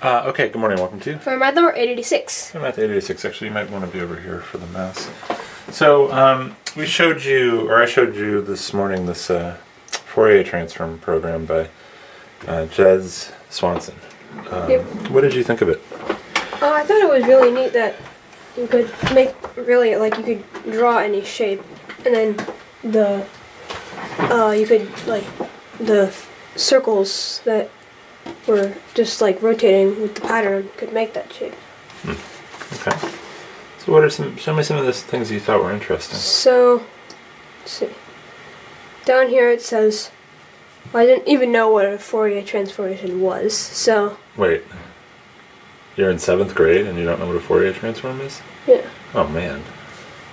Okay, good morning, welcome to FamilyMath886. FamilyMath886. Actually, you might want to be over here for the mouse. So, we showed you, or I showed you this morning, this Fourier transform program by Jez Swanson. Yep. What did you think of it? I thought it was really neat that you could make, really, like, you could draw any shape, and then you could, like, the circles that were just like rotating with the pattern could make that shape. Okay. So what are show me some of the things you thought were interesting. So, let's see. Down here it says, well, I didn't even know what a Fourier transformation was, so. Wait. You're in 7th grade and you don't know what a Fourier transform is? Yeah. Oh man.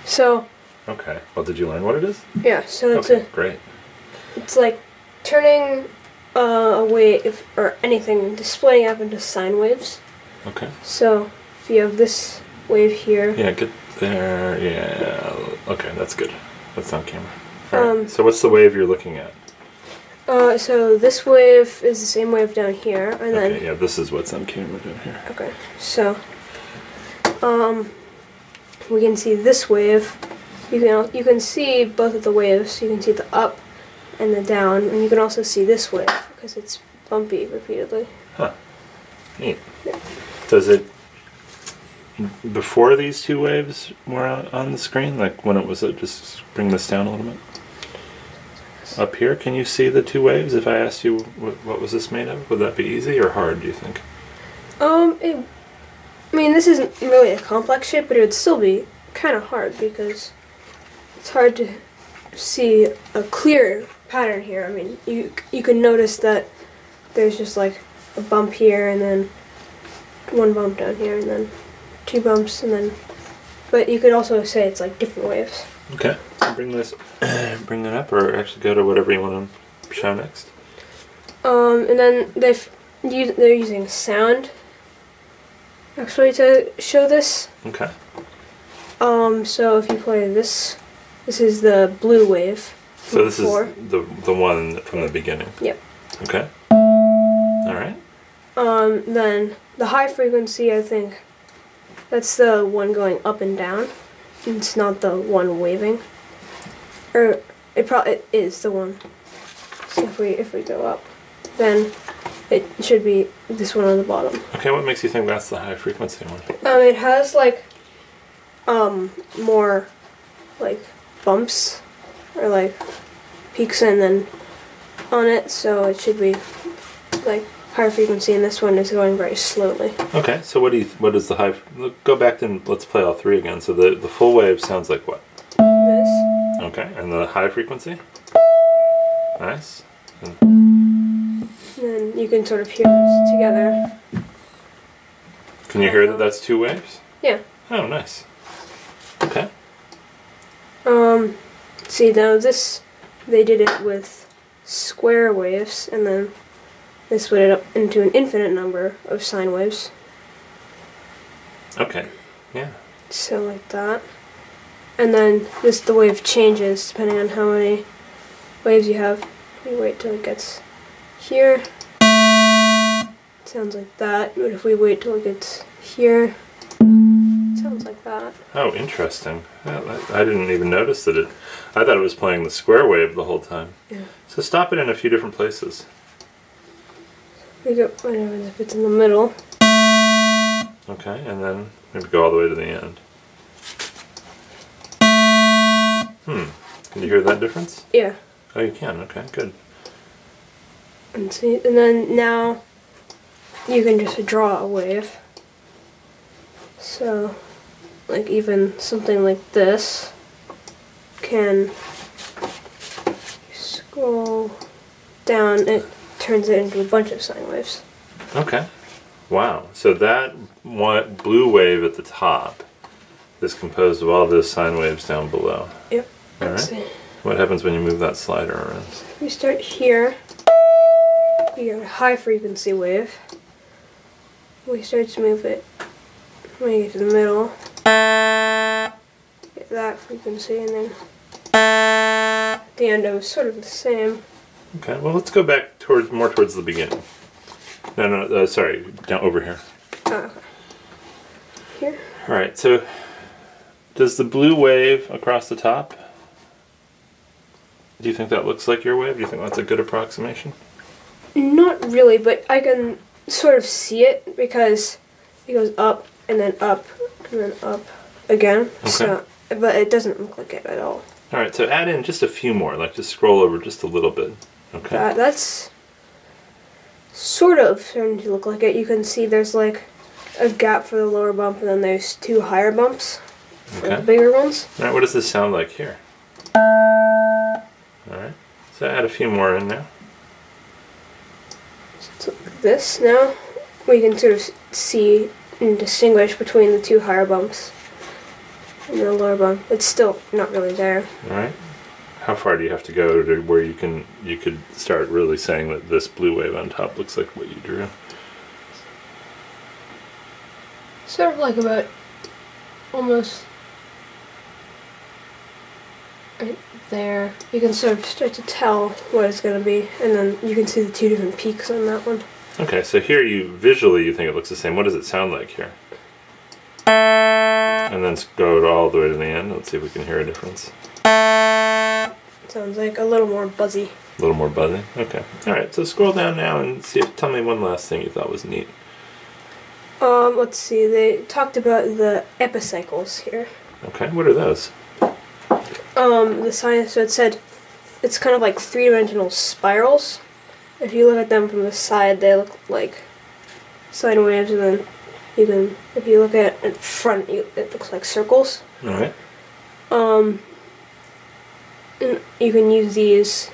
So. Okay. Well, did you learn what it is? Yeah, so it's great. It's like turning a wave or anything, splitting up into sine waves. Okay. So if you have this wave here. Yeah, get there. Yeah. Okay, that's good. That's on camera. Right. So what's the wave you're looking at? So this wave is the same wave down here, and then. Okay. Yeah, this is what's on camera down here. Okay. So, we can see this wave. You can see both of the waves. You can see the up and the down, and you can also see this wave because it's bumpy repeatedly. Huh. Neat. Yeah. Does it, before these two waves were on the screen, like when it was, just bring this down a little bit? Up here, can you see the two waves? If I asked you what was this made of, would that be easy or hard, do you think? I mean, this isn't really a complex shape, but it would still be kind of hard because it's hard to see a clear pattern here. I mean, you can notice that there's just like a bump here and then one bump down here and then two bumps and then, but you could also say it's like different waves. Okay, bring that up, or actually go to whatever you want to show next. And then they're using sound actually to show this. Okay. So if you play this is the blue wave. So this is the one from the beginning. Yep. Okay. All right. Then the high frequency, I think, that's the one going up and down. It's not the one waving. Or it is the one. So if we go up, then it should be this one on the bottom. Okay, what makes you think that's the high frequency one? It has like more like bumps or like peaks and then on it, so it should be like higher frequency, and this one is going very slowly. Okay, so what is the high? Go back and let's play all three again. So the full wave sounds like what? This. Okay, and the high frequency? Nice. And then you can sort of hear this together. Can you hear that that's two waves? Yeah. Oh, nice. Okay. See now they did it with square waves, and then they split it up into an infinite number of sine waves. Okay. Yeah. So like that. And then the wave changes depending on how many waves you have. We wait till it gets here. It sounds like that. But if we wait till it gets here, it sounds like that. Oh, interesting. I didn't even notice that I thought it was playing the square wave the whole time. Yeah. So stop it in a few different places. We go whatever if it's in the middle. Okay, and then maybe go all the way to the end. Can you hear that difference? Yeah. Oh, you can. Okay, good. And see, and then now you can just draw a wave. So, like even something like this can scroll down. It turns it into a bunch of sine waves. Okay. Wow. So that one blue wave at the top is composed of all those sine waves down below. Yep. All right. See. What happens when you move that slider around? We start here. We get a high frequency wave. We start to move it when we get to the middle. Get that frequency, and then at the end it was sort of the same. Okay, well let's go back more towards the beginning. No, sorry, down over here. Oh, okay. Here? Alright, so does the blue wave across the top, do you think that looks like your wave? Do you think that's a good approximation? Not really, but I can sort of see it because it goes up and then up and then up again. Okay. So, but it doesn't look like it at all. Alright, so add in just a few more, like just scroll over just a little bit. Okay. That's sort of starting to look like it. You can see there's like a gap for the lower bump and then there's two higher bumps for the bigger ones. Alright, what does this sound like here? Alright, so add a few more in now. So this now, we can sort of see and distinguish between the two higher bumps and the lower bump. It's still not really there. Alright. How far do you have to go to where you could start really saying that this blue wave on top looks like what you drew? Sort of like about almost right there. You can sort of start to tell what it's going to be, and then you can see the two different peaks on that one. Okay, so here you visually think it looks the same. What does it sound like here? And then go all the way to the end. Let's see if we can hear a difference. Sounds like a little more buzzy. A little more buzzy? Okay. Alright, so scroll down now and tell me one last thing you thought was neat. Let's see, they talked about the epicycles here. Okay, what are those? The science had said it's kind of like three-dimensional spirals. If you look at them from the side, they look like sine waves, and then if you look at it front, it looks like circles. Alright. You can use these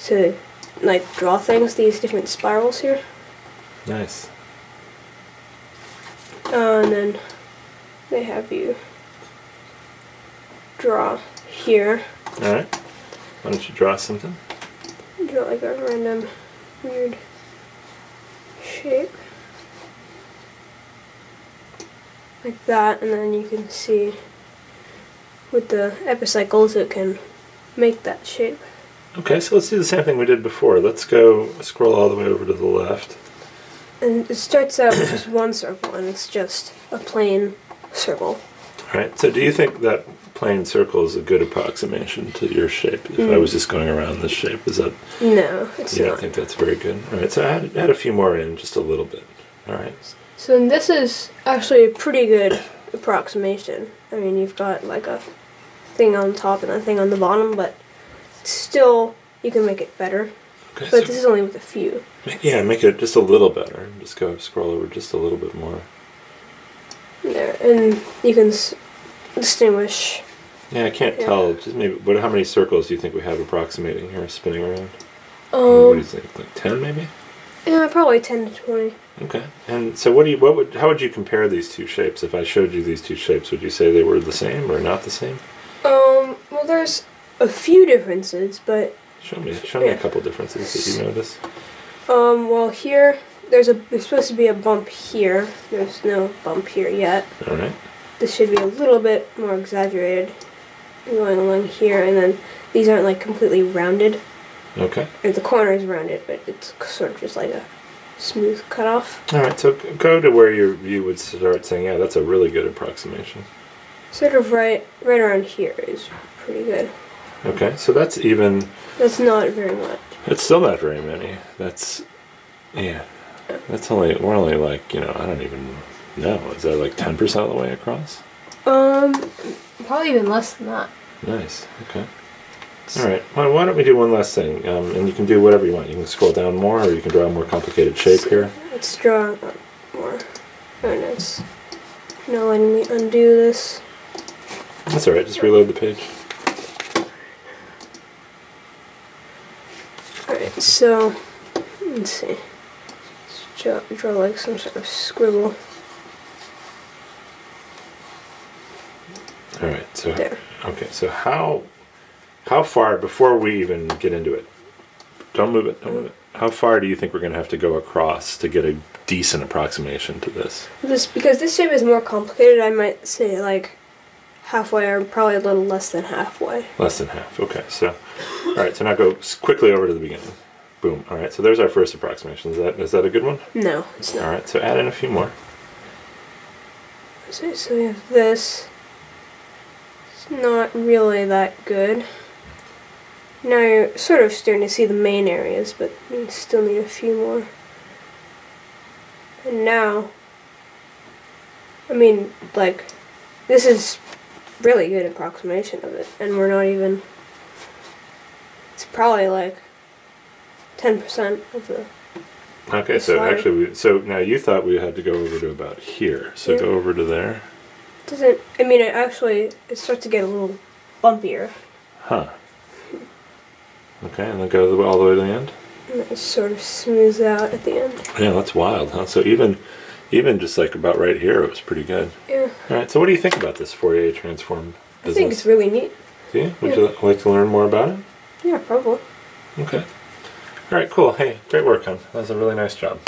to like draw things, these different spirals here. Nice. And then they have you draw here. Alright. Why don't you draw something? Draw like a random weird shape. Like that, and then you can see with the epicycles it can make that shape. Okay, so let's do the same thing we did before. Let's go scroll all the way over to the left. And it starts out with just one circle, and it's just a plain circle. Alright, so do you think that plain circle is a good approximation to your shape? If I was just going around this shape, is that... No, it's you not. don't think that's very good? Alright, so add a few more in, just a little bit. Alright. So this is actually a pretty good approximation. I mean, you've got like a thing on top and a thing on the bottom, but still, you can make it better. Okay, But this is only with a few. Yeah, make it just a little better. Just go scroll over just a little bit more. There, and you can distinguish. Yeah, I can't tell. Just maybe. But how many circles do you think we have approximating here, spinning around? What do you think? Like 10, maybe? Yeah, probably 10 to 20. Okay. And so, how would you compare these two shapes? If I showed you these two shapes, would you say they were the same or not the same? Well, there's a few differences, but Show me a couple differences that you notice. Well, here there's supposed to be a bump here. There's no bump here yet. All right. This should be a little bit more exaggerated, going along here, and then these aren't like completely rounded. Okay. Or the corner is rounded, but it's sort of just like a smooth cutoff. All right. So go to where you would start saying, yeah, that's a really good approximation. Sort of right around here is pretty good. Okay. So that's even. That's not very much. It's still not very many. That's, yeah. We're only like, I don't even know. Is that like 10% of the way across? Probably even less than that. Nice. Okay. All right. Well, why don't we do one last thing? And you can do whatever you want. You can scroll down more, or you can draw a more complicated shape here. Let's draw more. Oh, no, it's not letting me undo this. That's all right. Just reload the page. Alright, so let's see. Let's draw like some sort of scribble. All right. So there. Okay. So how far before we even get into it? Don't move it. Don't move it. How far do you think we're going to have to go across to get a decent approximation to this? Because this shape is more complicated, I might say like halfway, or probably a little less than halfway. Less than half. Okay. So, all right. So now go quickly over to the beginning. Boom. All right, so there's our first approximation. Is that a good one? No, it's not. All right, so add in a few more. So we have this. It's not really that good. Now you're sort of starting to see the main areas, but you still need a few more. And now, I mean, like, this is really good approximation of it, and we're not even, it's probably like 10% of the Okay, so slide. actually, so now you thought we had to go over to about here. So Yeah. go over to there. Doesn't, I mean, it starts to get a little bumpier. Huh. Okay, and then go all the way to the end? And it sort of smooths out at the end. Yeah, that's wild, huh? So even just like about right here, it was pretty good. Yeah. All right, so what do you think about this Fourier transform business? I think it's really neat. See? Would you like to learn more about it? Yeah, probably. Okay. All right, cool. Hey, great work, hon. That was a really nice job.